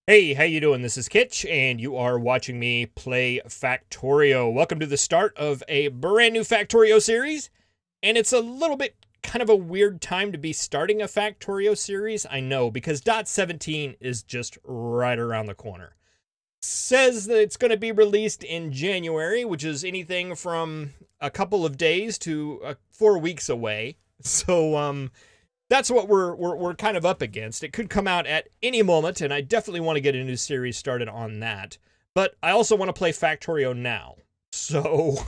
Hey, how you doing? This is Kitch, and you are watching me play Factorio. Welcome to the start of a brand new Factorio series, and it's a little bit kind of a weird time to be starting a Factorio series, I know, because .17 is just right around the corner. Says that it's going to be released in January, which is anything from a couple of days to 4 weeks away. So, that's what we're kind of up against. It could come out at any moment, and I definitely want to get a new series started on that. But I also want to play Factorio now. So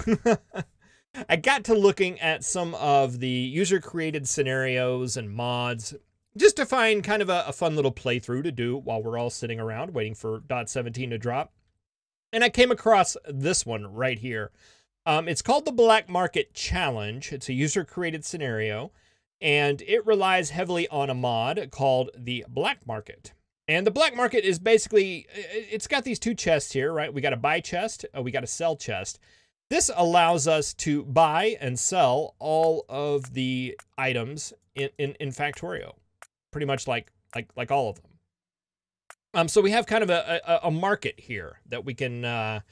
I got to looking at some of the user-created scenarios and mods just to find kind of a fun little playthrough to do while we're all sitting around waiting for .17 to drop. And I came across this one right here. It's called the Black Market Challenge. It's a user-created scenario, and it relies heavily on a mod called the Black Market. And the Black Market is basically, it's got these two chests here, right? We got a buy chest, we got a sell chest. This allows us to buy and sell all of the items in Factorio. Pretty much like all of them. So we have kind of a market here that we can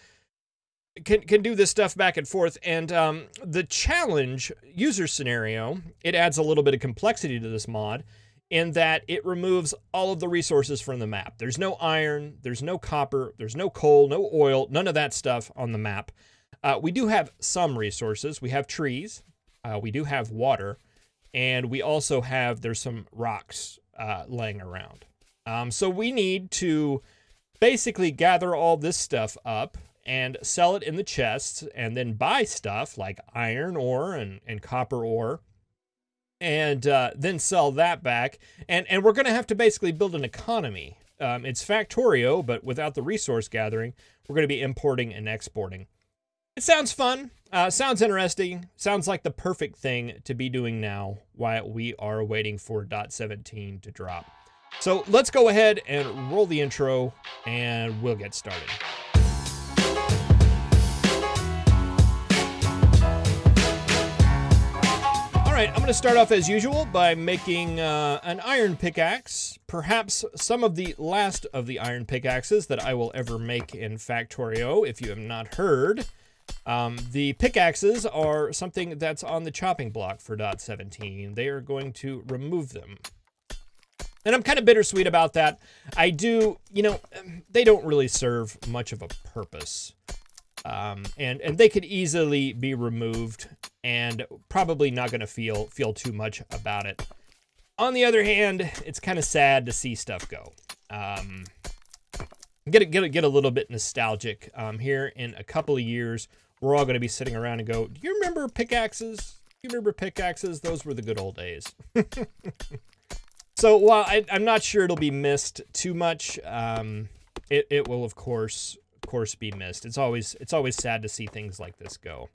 do this stuff back and forth. And the challenge user scenario, it adds a little bit of complexity to this mod in that it removes all of the resources from the map. There's no iron, there's no copper, there's no coal, no oil, none of that stuff on the map. We do have some resources. We have trees, we do have water, and we also have, there's some rocks laying around. So we need to basically gather all this stuff up and sell it in the chests, and then buy stuff like iron ore and copper ore, and then sell that back. And we're going to have to basically build an economy. It's Factorio, but without the resource gathering, we're going to be importing and exporting. It sounds fun, sounds interesting, sounds like the perfect thing to be doing now while we are waiting for .17 to drop. So let's go ahead and roll the intro, and we'll get started. Alright, I'm going to start off as usual by making an iron pickaxe, perhaps some of the last of the iron pickaxes that I will ever make in Factorio. If you have not heard, the pickaxes are something that's on the chopping block for .17. They are going to remove them. And I'm kind of bittersweet about that. I do, you know, they don't really serve much of a purpose. And they could easily be removed, and probably not going to feel too much about it. On the other hand, it's kind of sad to see stuff go. Get a little bit nostalgic. Here in a couple of years, we're all going to be sitting around and go, "Do you remember pickaxes? Do you remember pickaxes? Those were the good old days." So while I'm not sure it'll be missed too much, it will of course be missed. It's always sad to see things like this go.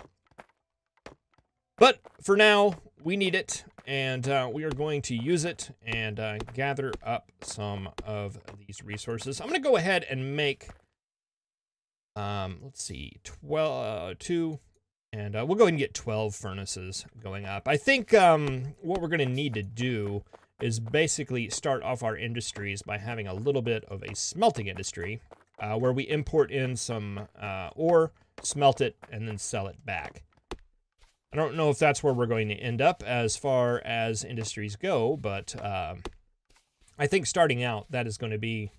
But for now, we need it, and we are going to use it and gather up some of these resources. I'm going to go ahead and make, let's see, 2, and we'll go ahead and get 12 furnaces going up. I think what we're going to need to do is basically start off our industries by having a little bit of a smelting industry, where we import in some ore, smelt it, and then sell it back. I don't know if that's where we're going to end up as far as industries go, but I think starting out, that is going to be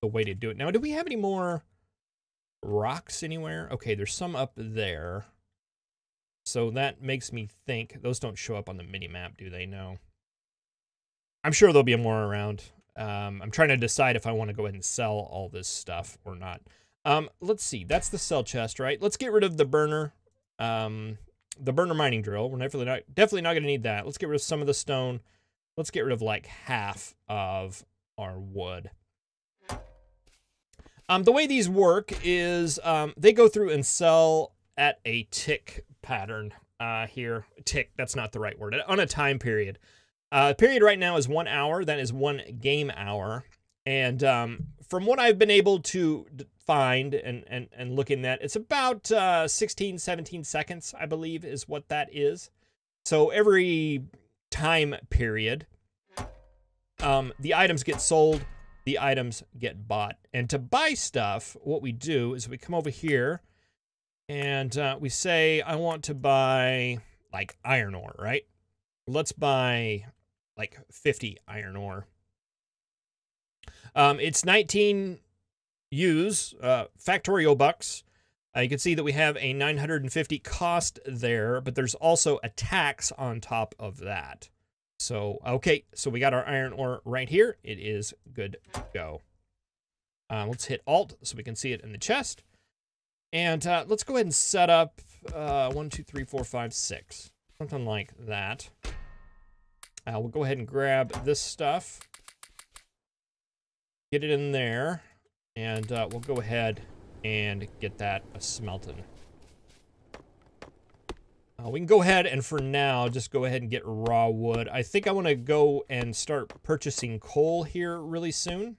the way to do it. Now, do we have any more rocks anywhere? Okay, there's some up there. So that makes me think, those don't show up on the mini-map, do they? No. I'm sure there'll be more around. I'm trying to decide if I want to go ahead and sell all this stuff or not. Let's see. That's the sell chest, right? Let's get rid of the burner mining drill. We're definitely not going to need that. Let's get rid of some of the stone. Let's get rid of like half of our wood. The way these work is they go through and sell at a tick pattern here. Tick, that's not the right word. On a time period. Period right now is 1 hour. That is 1 game hour. And from what I've been able to find and looking at, it's about 16, 17 seconds, I believe, is what that is. So every time period, the items get sold, the items get bought. And to buy stuff, what we do is we come over here and we say, I want to buy like iron ore, right? Let's buy like 50 iron ore. It's 19 U's, Factorio bucks. You can see that we have a 950 cost there, but there's also a tax on top of that. So, okay, so we got our iron ore right here. It is good to go. Let's hit Alt so we can see it in the chest. And let's go ahead and set up 1, 2, 3, 4, 5, 6. Something like that. We'll go ahead and grab this stuff. Get it in there. And we'll go ahead and get that smelting. We can go ahead and for now, just go ahead and get raw wood. I think I want to go and start purchasing coal here really soon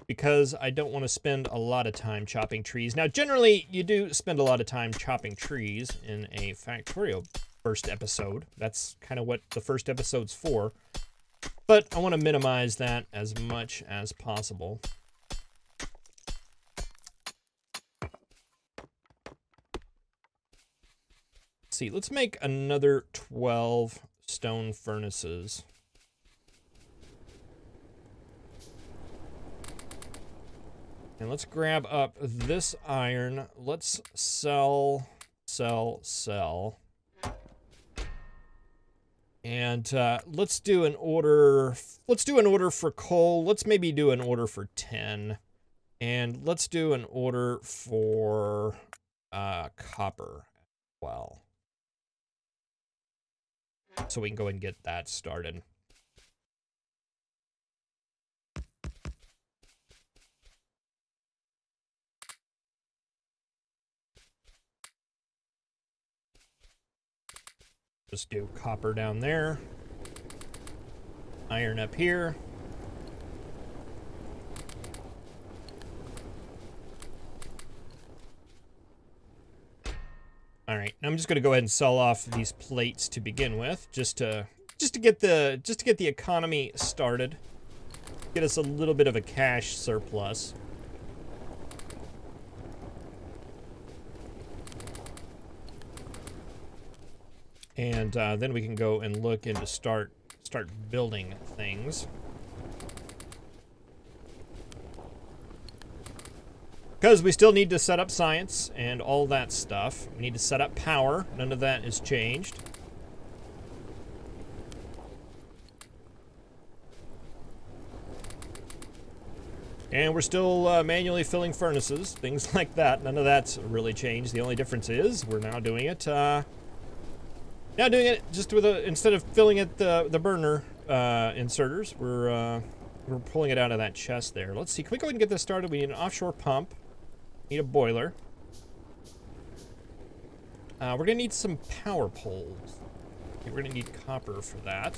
because I don't want to spend a lot of time chopping trees. Now, generally, you do spend a lot of time chopping trees in a Factorio first episode. That's kind of what the first episode's for. But I want to minimize that as much as possible. See, let's make another 12 stone furnaces. And let's grab up this iron. Let's sell. And let's do an order. Let's do an order for coal. Let's maybe do an order for 10. And let's do an order for copper as well. So we can go and get that started. Just do copper down there. Iron up here. All right, I'm just going to go ahead and sell off these plates to begin with, just to get the economy started, get us a little bit of a cash surplus. And then we can go and look and start building things. Because we still need to set up science and all that stuff. We need to set up power. None of that is changed. And we're still manually filling furnaces, things like that. None of that's really changed. The only difference is we're now doing it. Now doing it just with instead of filling it the burner inserters, we're pulling it out of that chest there. Let's see. Can we go ahead and get this started? We need an offshore pump. Need a boiler. We're gonna need some power poles. We're gonna need copper for that.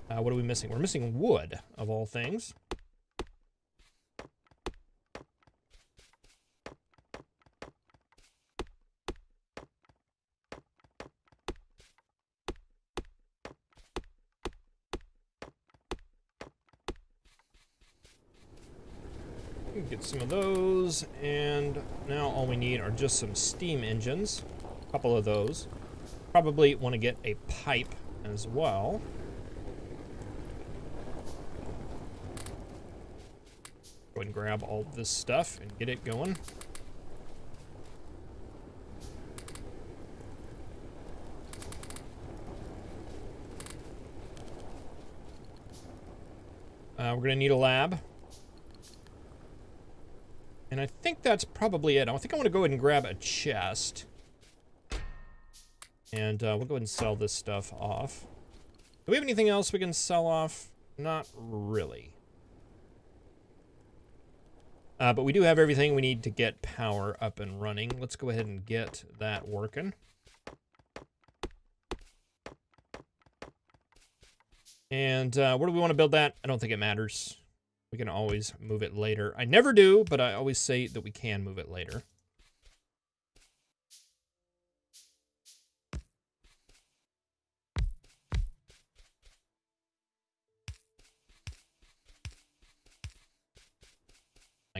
What are we missing? We're missing wood, of all things. Get some of those, and now all we need are just some steam engines. A couple of those. Probably want to get a pipe as well. Go ahead and grab all this stuff and get it going. We're going to need a lab. And I think that's probably it. I think I want to go ahead and grab a chest. And we'll go ahead and sell this stuff off. Do we have anything else we can sell off? Not really. But we do have everything we need to get power up and running. Let's go ahead and get that working. And where do we want to build that? I don't think it matters. We can always move it later. I never do, but I always say that we can move it later.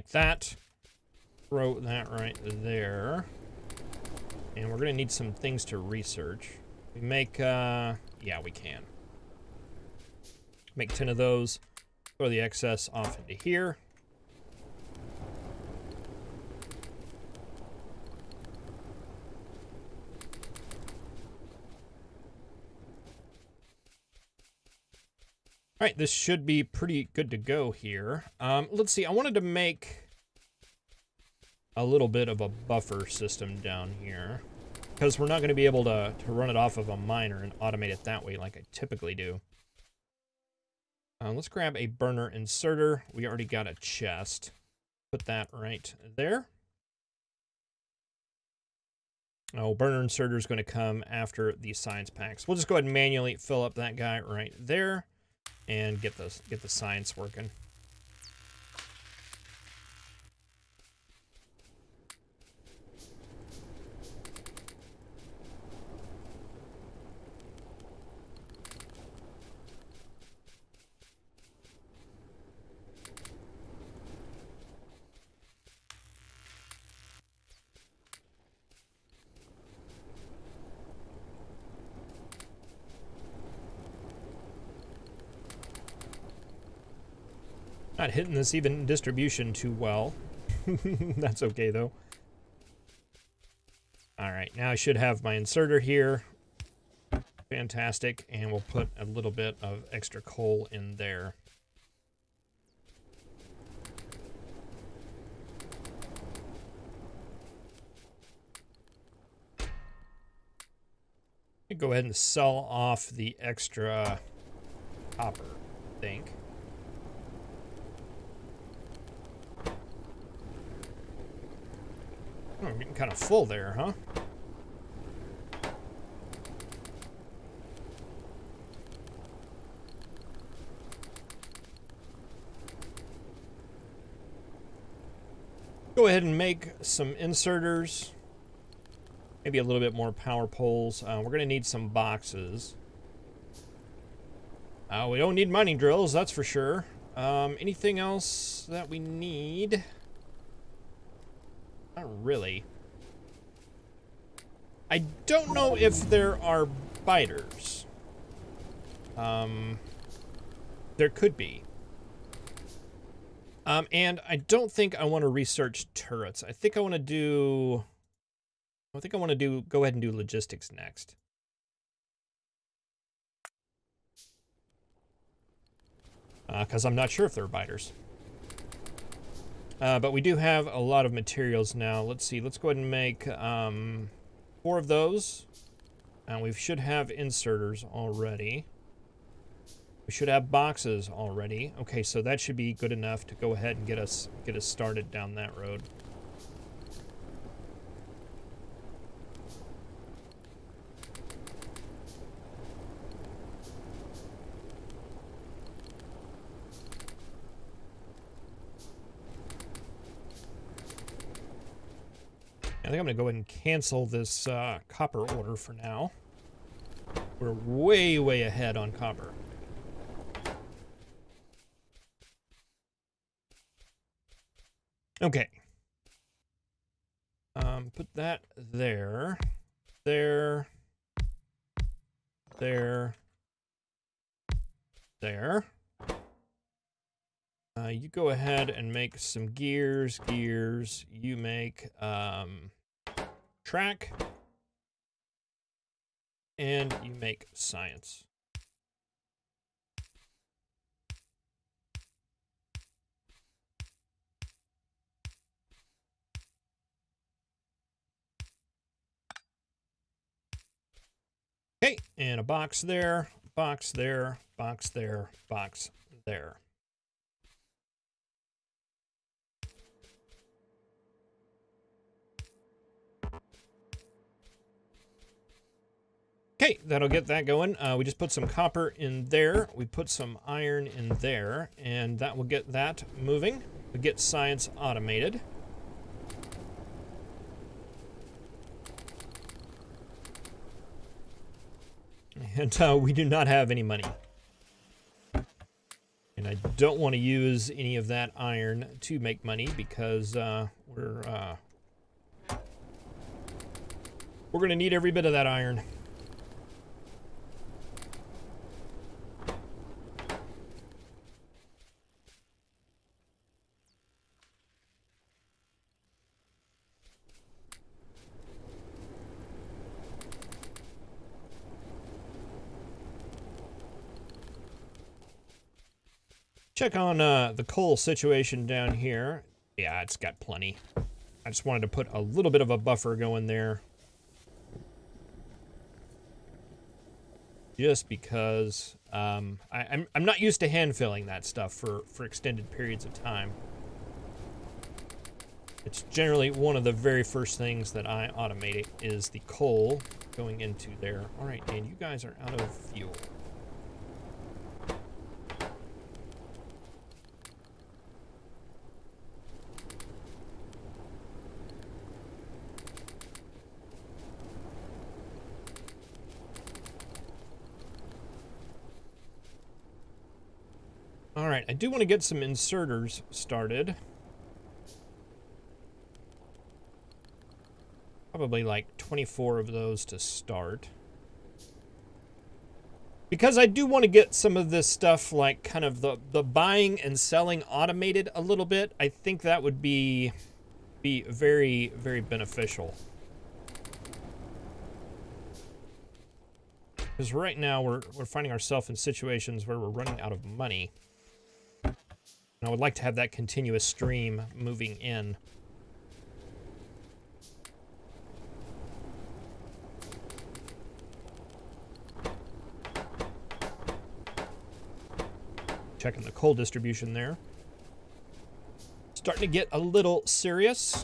like that. Throw that right there. And we're gonna need some things to research. We make, yeah, we can. Make 10 of those. Throw the excess off into here. All right, this should be pretty good to go here. Let's see, I wanted to make a little bit of a buffer system down here because we're not going to be able to run it off of a miner and automate it that way like I typically do. Let's grab a burner inserter. We already got a chest. Put that right there. Oh, burner inserter is going to come after the science packs. We'll just go ahead and manually fill up that guy right there. And get the science working. Not hitting this even distribution too well. That's okay, though. All right, now I should have my inserter here. Fantastic, and we'll put a little bit of extra coal in there. Go ahead and sell off the extra copper, I think. Oh, I'm getting kind of full there, huh? Go ahead and make some inserters. Maybe a little bit more power poles. We're going to need some boxes. We don't need mining drills, that's for sure. Anything else that we need? Not really. I don't know if there are biters. There could be. And I don't think I want to research turrets. I think I want to do... go ahead and do logistics next. Because I'm not sure if there are biters. But we do have a lot of materials now. Let's see. Let's go ahead and make 4 of those. And we should have inserters already. We should have boxes already. Okay, so that should be good enough to go ahead and get us started down that road. I think I'm going to go ahead and cancel this copper order for now. We're way, way ahead on copper. Okay. Put that there. There. There. There. You go ahead and make some gears. You make track. And you make science. Okay, and a box there, box there, box there, box there. Okay, that'll get that going. We just put some copper in there. We put some iron in there, and that will get that moving. We get science automated. And we do not have any money. And I don't want to use any of that iron to make money because we're going to need every bit of that iron. Check on the coal situation down here. Yeah, it's got plenty. I just wanted to put a little bit of a buffer going there. Just because I'm not used to hand filling that stuff for extended periods of time. It's generally one of the very first things that I automate is the coal going into there. All right, and you guys are out of fuel. All right, I do want to get some inserters started. Probably like 24 of those to start. Because I do want to get some of this stuff, like kind of the buying and selling automated a little bit. I think that would be very, very beneficial. Because right now we're finding ourselves in situations where we're running out of money. And I would like to have that continuous stream moving in. Checking the coal distribution there. Starting to get a little serious.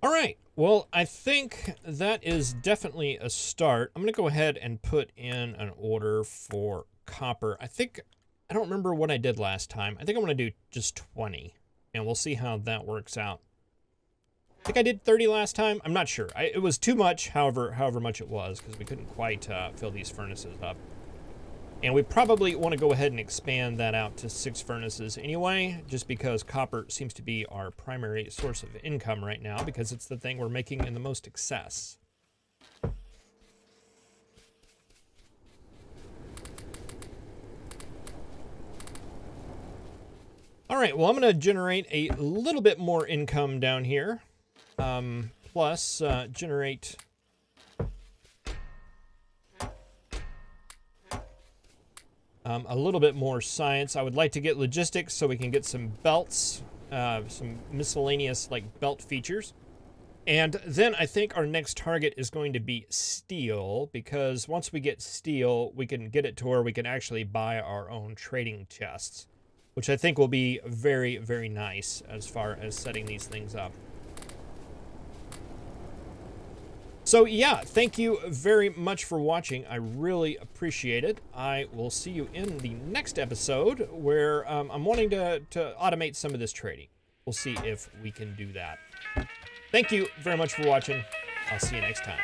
All right, well, I think that is definitely a start. I'm going to go ahead and put in an order for copper. I don't remember what I did last time. I think I'm going to do just 20, and we'll see how that works out. I think I did 30 last time. I'm not sure. It was too much, however much it was, because we couldn't quite fill these furnaces up. And we probably want to go ahead and expand that out to 6 furnaces anyway, just because copper seems to be our primary source of income right now, because it's the thing we're making in the most excess. All right, well, I'm going to generate a little bit more income down here, plus generate... a little bit more science. I would like to get logistics so we can get some belts, some miscellaneous like belt features. And then I think our next target is going to be steel, because once we get steel, we can get it to where we can actually buy our own trading chests, which I think will be very, very nice as far as setting these things up. So yeah, thank you very much for watching. I really appreciate it. I will see you in the next episode where I'm wanting to automate some of this trading. We'll see if we can do that. Thank you very much for watching. I'll see you next time.